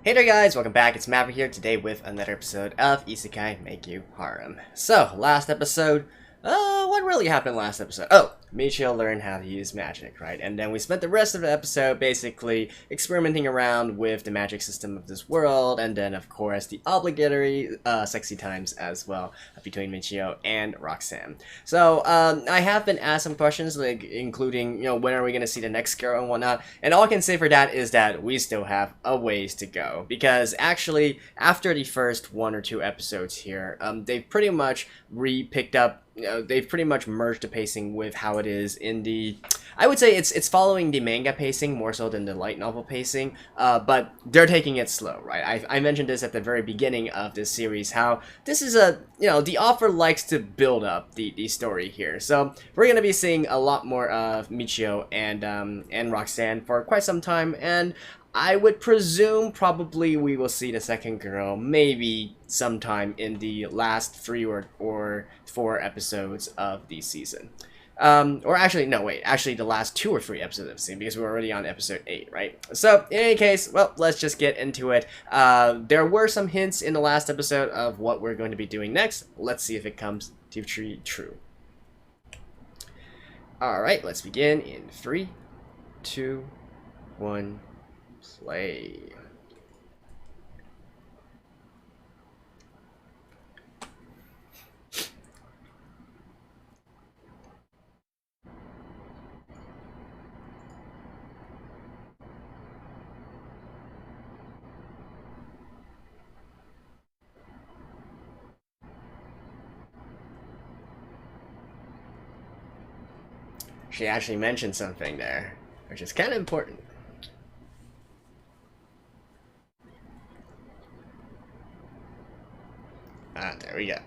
Hey there guys, welcome back, it's Maverick here today with another episode of Isekai Meikyuu de Harem. So, last episode, what really happened last episode? Oh, Michio learned how to use magic, right? And then we spent the rest of the episode basically experimenting around with the magic system of this world, and then of course the obligatory sexy times as well between Michio and Roxanne. So I have been asked some questions, like including, when are we going to see the next girl and whatnot, and all I can say for that is that we still have a ways to go, because actually after the first one or two episodes here, they've pretty much picked up. They've pretty much merged the pacing with how it is in the... I would say it's following the manga pacing more so than the light novel pacing, but they're taking it slow, right? I mentioned this at the very beginning of this series, how this is the author likes to build up the story here. So we're going to be seeing a lot more of Michio and Roxanne for quite some time, and I would presume probably we will see the second girl maybe sometime in the last 3 or 4 episodes of the season. Or actually, no, wait, actually the last 2 or 3 episodes of the season, because we're already on episode 8, right? So, in any case, well, let's just get into it. There were some hints in the last episode of what we're going to be doing next. Let's see if it comes to be true. Alright, let's begin in 3, 2, 1... play. She actually mentioned something there, which is kind of important. Ah, there we go.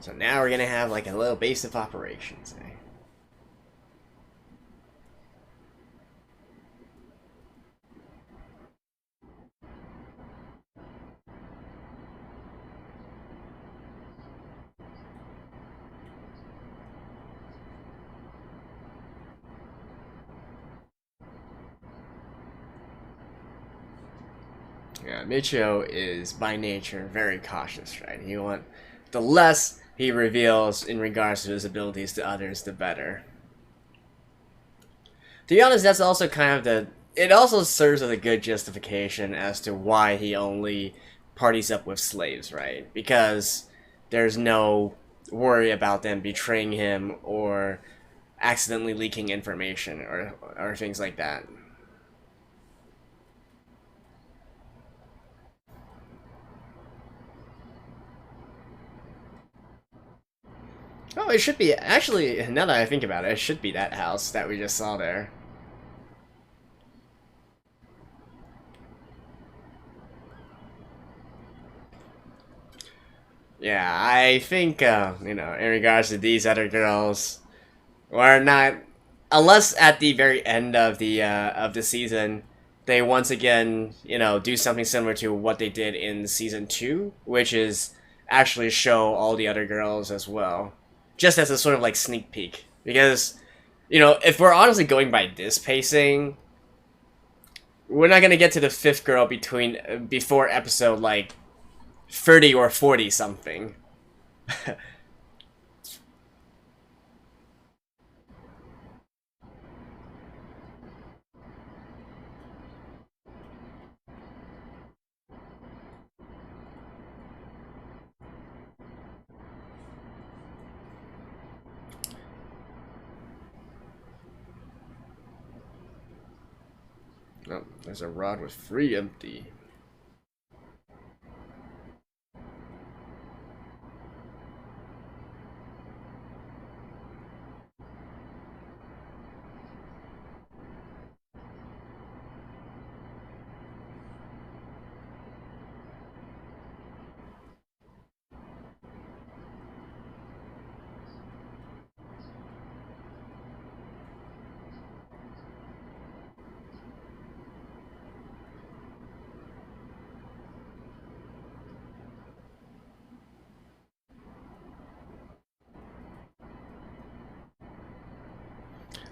So now we're gonna have like a little base of operations, eh? Yeah, Michio is by nature very cautious, right? The less he reveals in regards to his abilities to others, the better. To be honest, that's also kind of it also serves as a good justification as to why he only parties up with slaves, right? Because there's no worry about them betraying him or accidentally leaking information or things like that. Oh, it should be, actually, now that I think about it, it should be that house that we just saw there. Yeah, I think, in regards to these other girls, we're not, unless at the very end of the season, they once again, do something similar to what they did in season 2, which is actually show all the other girls as well. Just as a sort of like sneak peek. Because, if we're honestly going by this pacing, we're not gonna get to the 5th girl before episode like 30 or 40 something. Oh, there's a rod with 3 empty.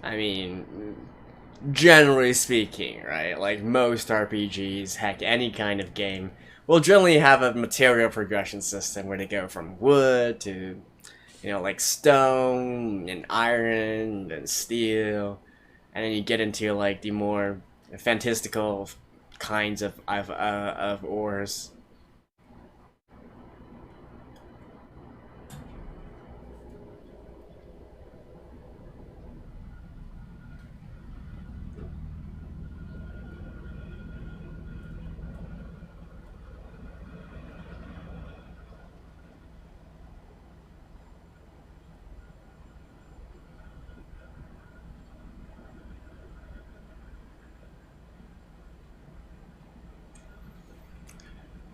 I mean, generally speaking, right? Like most RPGs, heck, any kind of game will generally have a material progression system where they go from wood to, like stone and iron and steel, and then you get into like the more fantastical kinds of ores.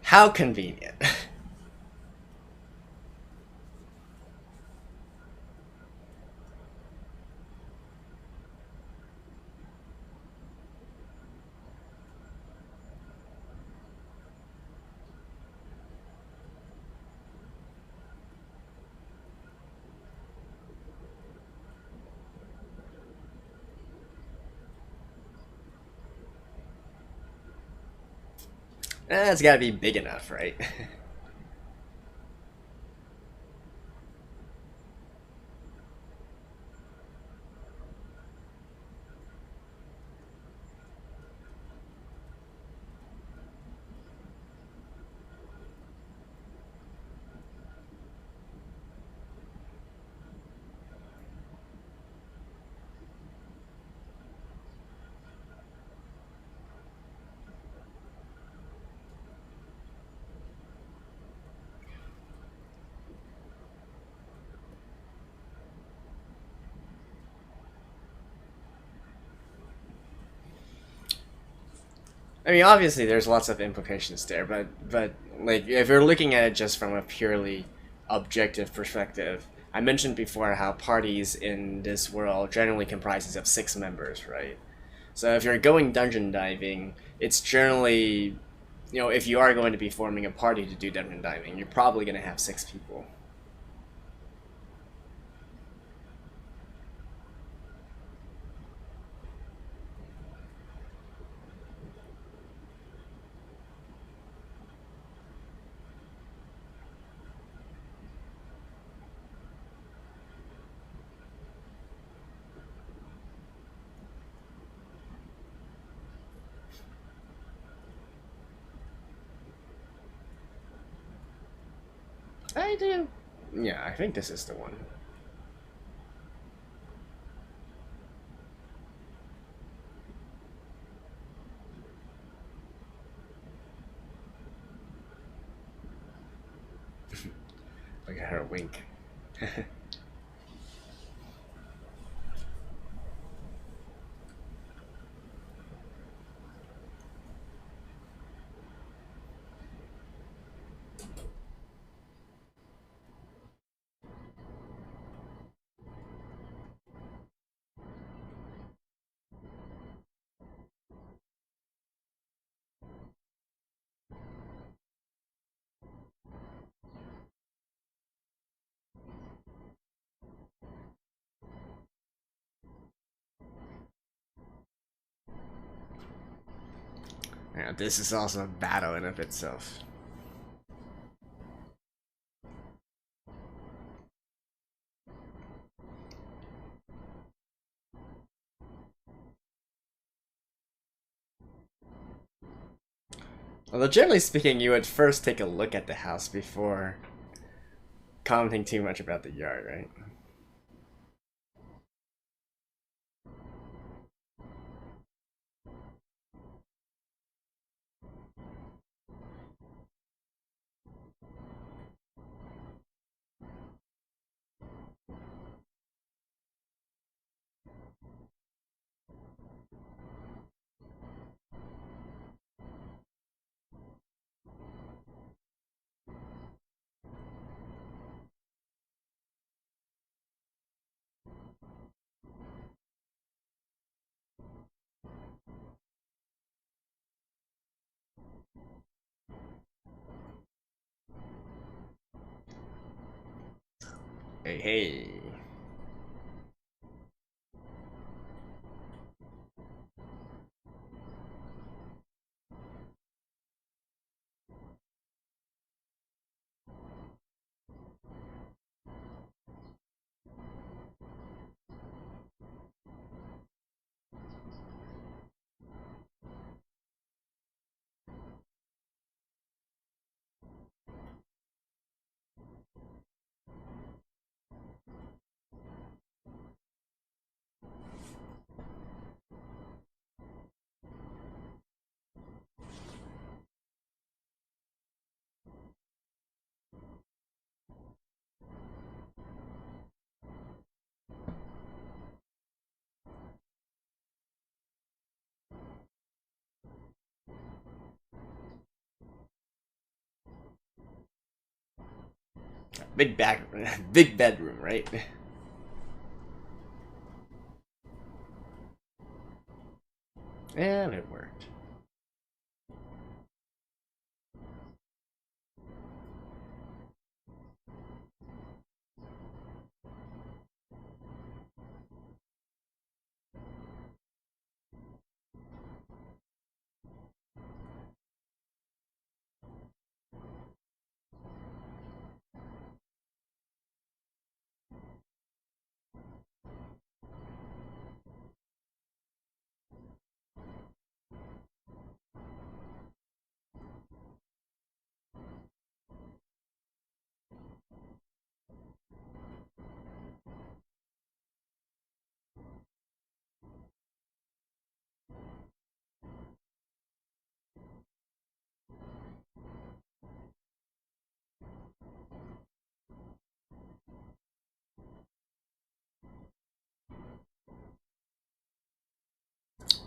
How convenient. It's got to be big enough, right? I mean, obviously, there's lots of implications there, but like if you're looking at it just from a purely objective perspective, I mentioned before how parties in this world generally comprises of 6 members, right? So if you're going dungeon diving, it's generally, if you are going to be forming a party to do dungeon diving, you're probably going to have 6 people. I do. Yeah, I think this is the one. Look at her wink. Yeah, this is also a battle in of itself. Although generally speaking, you would first take a look at the house before commenting too much about the yard, right? Hey, hey. Big back, big bedroom, right? And it worked.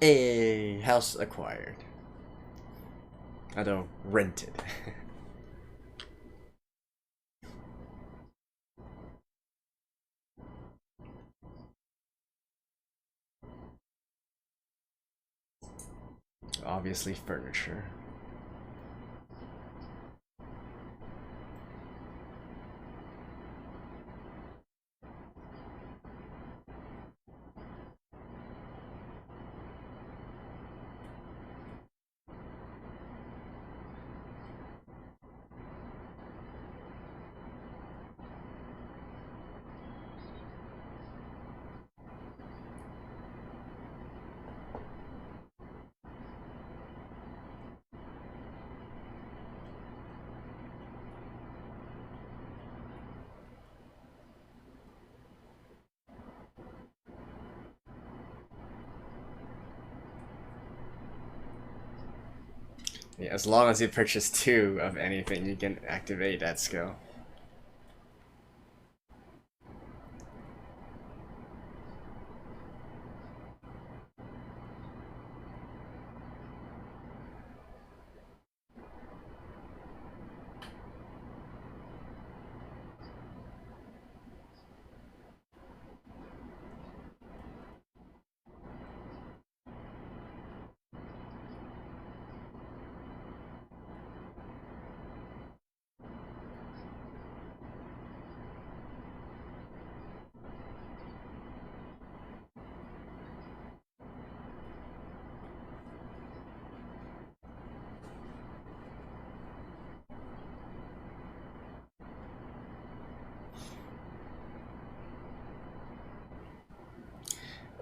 A house acquired. Although rented. Obviously furniture. Yeah, as long as you purchase 2 of anything, you can activate that skill.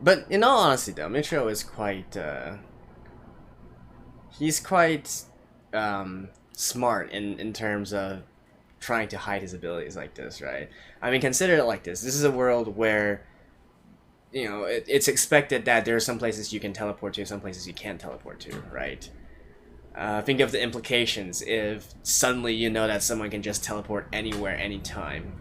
But in all honesty, though, Michio is quite, he's quite, smart in terms of trying to hide his abilities like this, right? I mean, consider it like this. This is a world where, you know, it's expected that there are some places you can teleport to, some places you can't teleport to, right? Think of the implications if suddenly you know that someone can just teleport anywhere, anytime.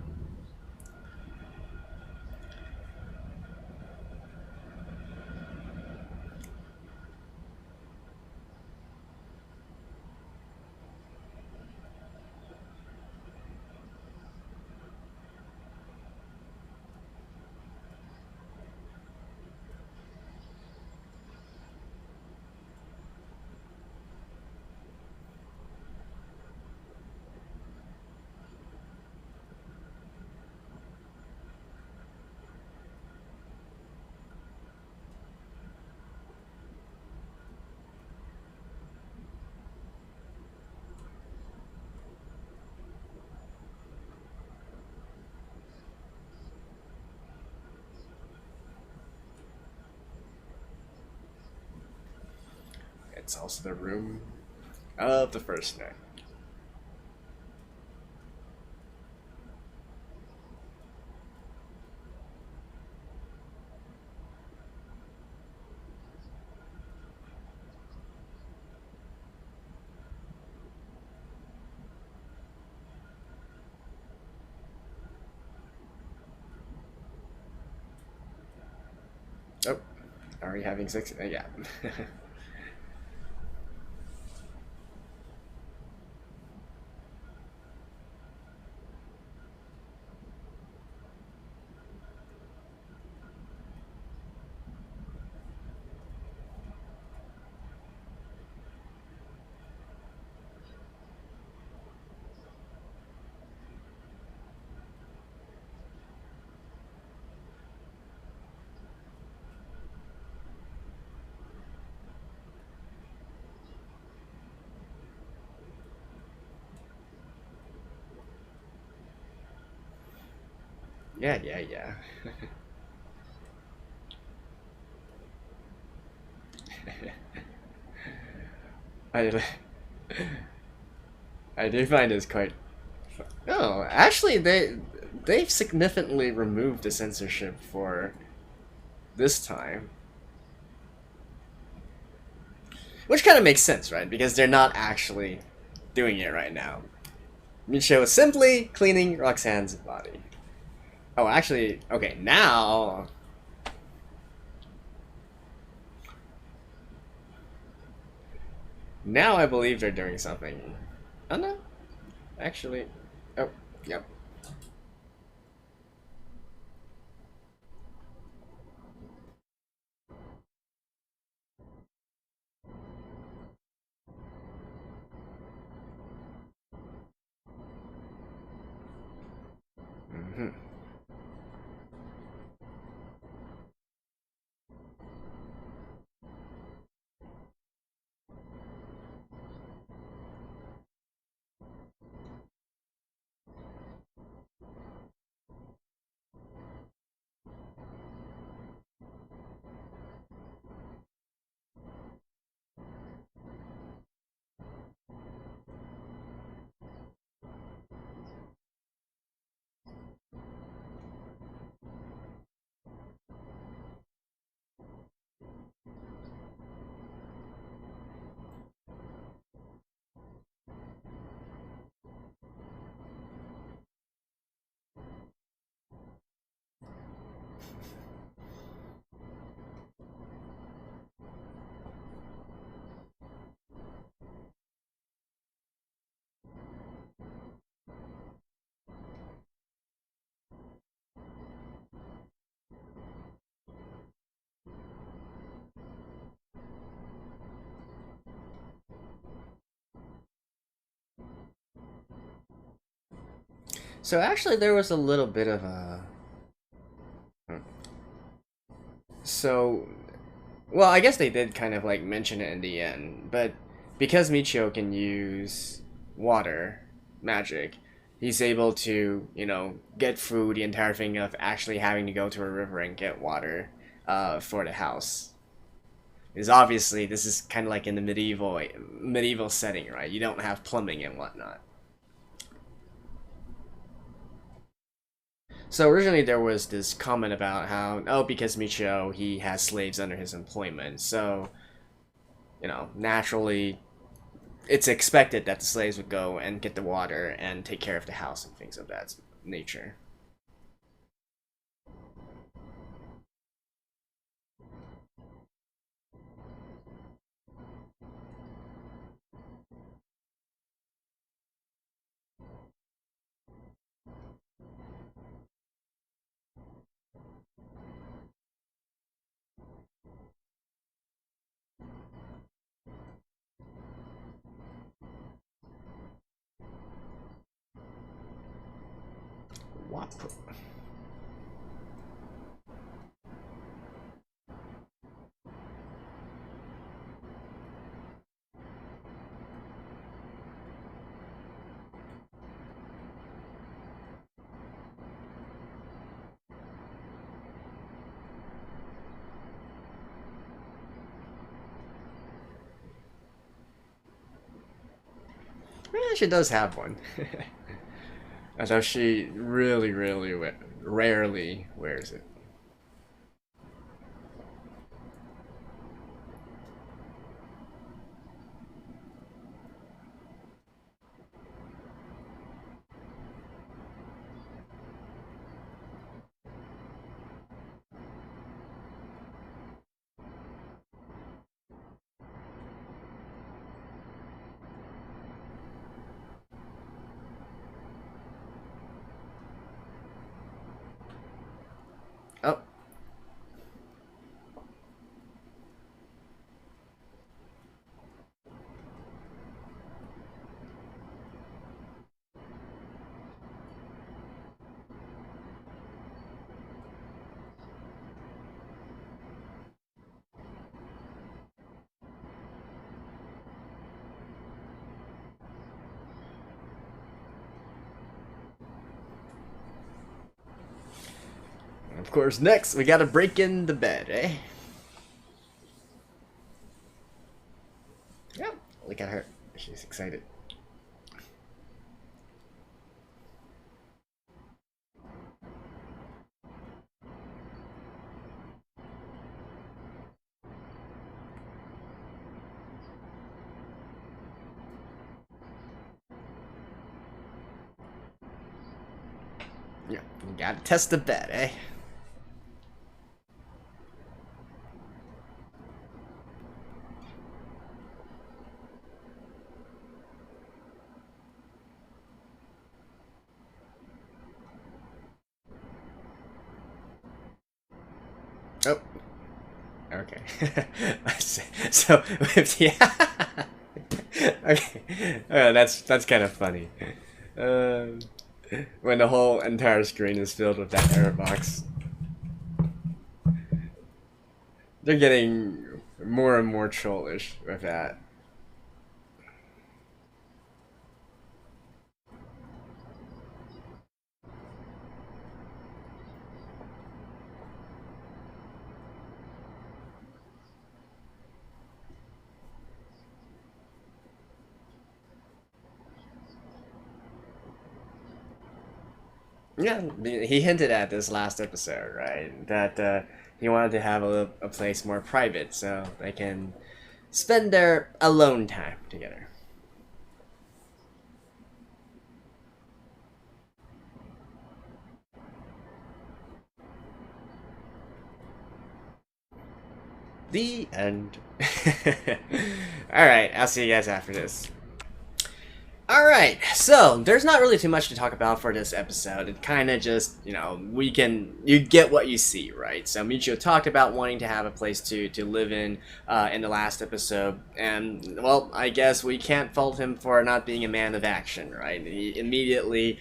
It's also the room of the first night. Oh, are we having sex? Yeah. Yeah, yeah, yeah. I, I do find this quite. Oh, actually, they've significantly removed the censorship for this time, which kind of makes sense, right? Because they're not actually doing it right now. Michio is simply cleaning Roxanne's body. Oh, actually, okay, now I believe they're doing something. Oh no, actually, oh, yep. Hmm. So actually, there was a little bit of a. So, well, I guess they did kind of like mention it in the end, but because Michio can use water magic, he's able to, get through the entire thing of actually having to go to a river and get water for the house. Is obviously this is kind of like in the medieval setting, right? You don't have plumbing and whatnot. So originally there was this comment about how because Michio he has slaves under his employment, so naturally it's expected that the slaves would go and get the water and take care of the house and things of that nature. What? Yeah, she does have one. Although she really, really rarely wears it. Of course, next we gotta break in the bed, eh? Yeah, look at her. She's excited. Yeah, you gotta test the bed, eh? Oh, okay. So, yeah. Okay, that's kind of funny. Um, when the whole entire screen is filled with that error box. They're getting more and more trollish with that. Yeah, he hinted at this last episode, right? That he wanted to have a place more private so they can spend their alone time together. The end. Alright, I'll see you guys after this. Alright, so there's not really too much to talk about for this episode. It kind of just, you get what you see, right? So Michio talked about wanting to have a place to live in the last episode, and, well, I guess we can't fault him for not being a man of action, right? He immediately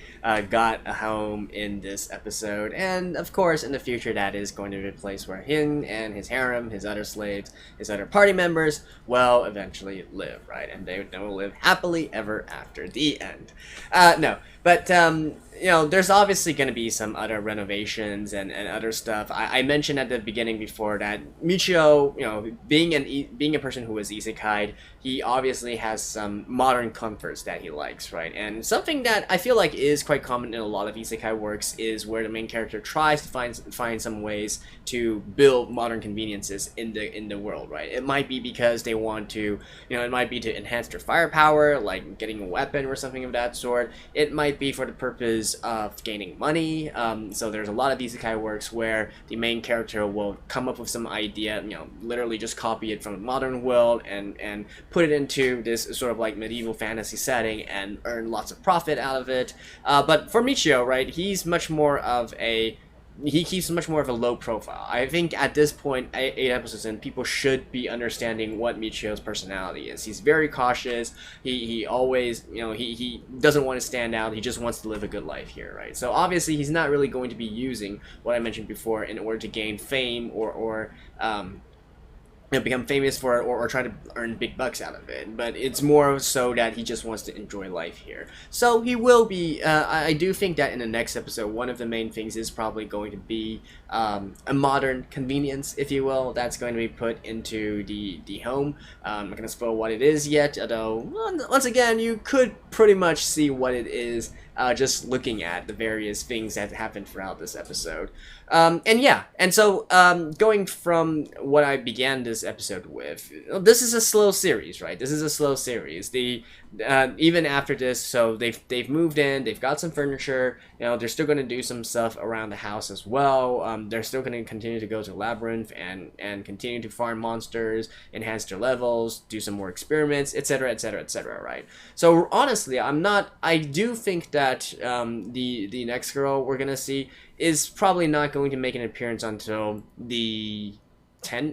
got a home in this episode, and of course, in the future, that is going to be a place where him and his harem, his other slaves, his other party members will eventually live, right? And they will live happily ever after. The end. No, but there's obviously going to be some other renovations and other stuff. I mentioned at the beginning before that Michio, being a person who is isekai, he obviously has some modern comforts that he likes, right? And something that I feel like is quite common in a lot of isekai works is where the main character tries to find some ways to build modern conveniences in the world, right? It might be because they want to, it might be to enhance their firepower, like getting a weapon or something of that sort. It might be for the purpose of gaining money. So there's a lot of isekai works where the main character will come up with some idea, literally just copy it from the modern world and put it into this sort of like medieval fantasy setting and earn lots of profit out of it. But for Michio, right, he keeps much more of a low profile. I think at this point, 8 episodes in, people should be understanding what Michio's personality is. He's very cautious. He always, he doesn't want to stand out. He just wants to live a good life here, right? So obviously, he's not really going to be using what I mentioned before in order to gain fame or become famous for it or try to earn big bucks out of it, but it's more so that he just wants to enjoy life here. So he will be, I do think that in the next episode, one of the main things is probably going to be a modern convenience, if you will, that's going to be put into the home. I'm not going to spoil what it is yet, although, once again, you could pretty much see what it is just looking at the various things that happened throughout this episode. And so going from what I began this episode with, this is a slow series, right? This is a slow series. Even after this, so they've moved in, they've got some furniture, they're still going to do some stuff around the house as well. They're still going to continue to go to Labyrinth and continue to farm monsters, enhance their levels, do some more experiments, etc., etc., etc., right? So honestly, I do think that the next girl we're going to see is probably not going to make an appearance until the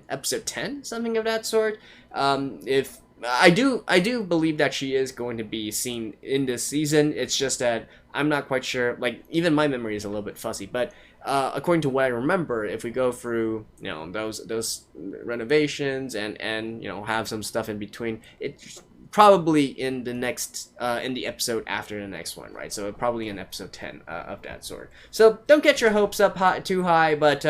episode 10, something of that sort. If I do believe that she is going to be seen in this season. It's just that I'm not quite sure. Like, even my memory is a little bit fuzzy, but according to what I remember, if we go through those renovations and have some stuff in between, probably in the next in the episode after the next one, right? So probably in episode 10 of that sort. So don't get your hopes up too high, but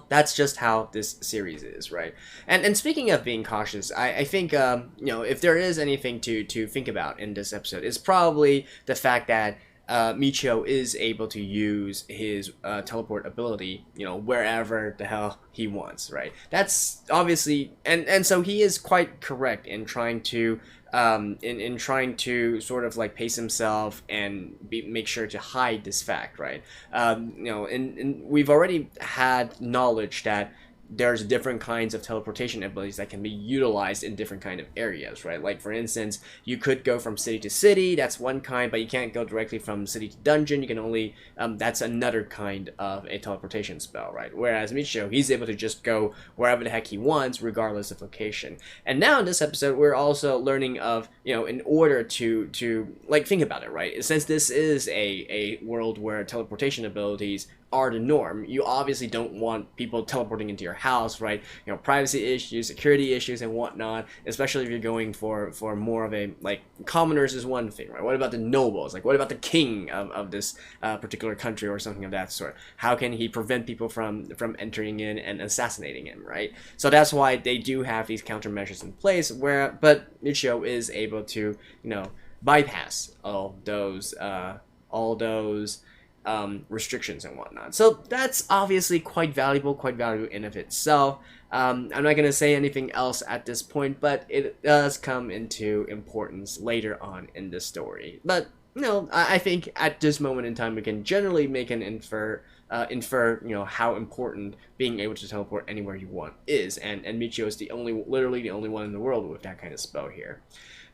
that's just how this series is, right? And speaking of being cautious, I think if there is anything to think about in this episode, it's probably the fact that Michio is able to use his teleport ability, wherever the hell he wants, right? That's obviously, and so he is quite correct in trying to in trying to sort of like pace himself and make sure to hide this fact, right? And we've already had knowledge that there's different kinds of teleportation abilities that can be utilized in different kind of areas, right? Like, for instance, you could go from city to city, that's one kind, but you can't go directly from city to dungeon. You can only, that's another kind of a teleportation spell, right? Whereas Michio, he's able to just go wherever the heck he wants, regardless of location. And now in this episode, we're also learning of, in order to like, think about it, right? Since this is a world where teleportation abilities are the norm, you obviously don't want people teleporting into your house, right? Privacy issues, security issues, and whatnot, especially if you're going for more of a, like, commoners is one thing, right? What about the nobles? Like, what about the king of this particular country or something of that sort? How can he prevent people from entering in and assassinating him, right? So that's why they do have these countermeasures in place, but Michio is able to, bypass all those restrictions and whatnot. So that's obviously quite valuable in of itself. I'm not going to say anything else at this point, but it does come into importance later on in the story. But I think at this moment in time we can generally make an infer how important being able to teleport anywhere you want is, and Michio is literally the only one in the world with that kind of spell here.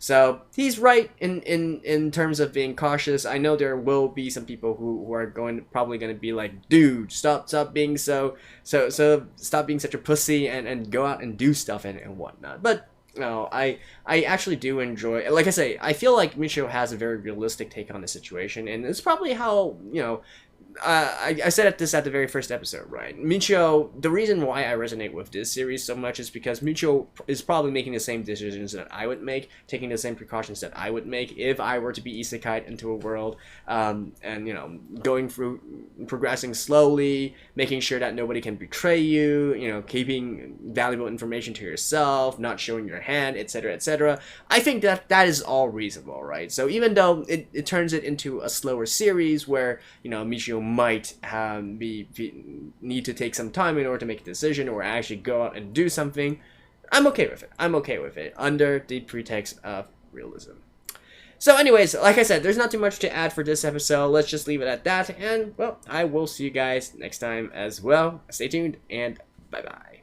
So he's right in terms of being cautious. I know there will be some people who are probably going to be like, dude, stop being stop being such a pussy and go out and do stuff and whatnot. But I actually do enjoy, like I say, I feel like Michio has a very realistic take on the situation, and it's probably how I said this at the very first episode, right? Michio, the reason why I resonate with this series so much is because Michio is probably making the same decisions that I would make, taking the same precautions that I would make if I were to be isekai'd into a world, and going through, progressing slowly, making sure that nobody can betray you, keeping valuable information to yourself, not showing your hand, etc., etc. I think that is all reasonable, right? So even though it turns it into a slower series where, Michio might need to take some time in order to make a decision or actually go out and do something, I'm okay with it under the pretext of realism. So anyways, like I said, there's not too much to add for this episode. Let's just leave it at that, and well, I will see you guys next time as well. Stay tuned, and bye bye.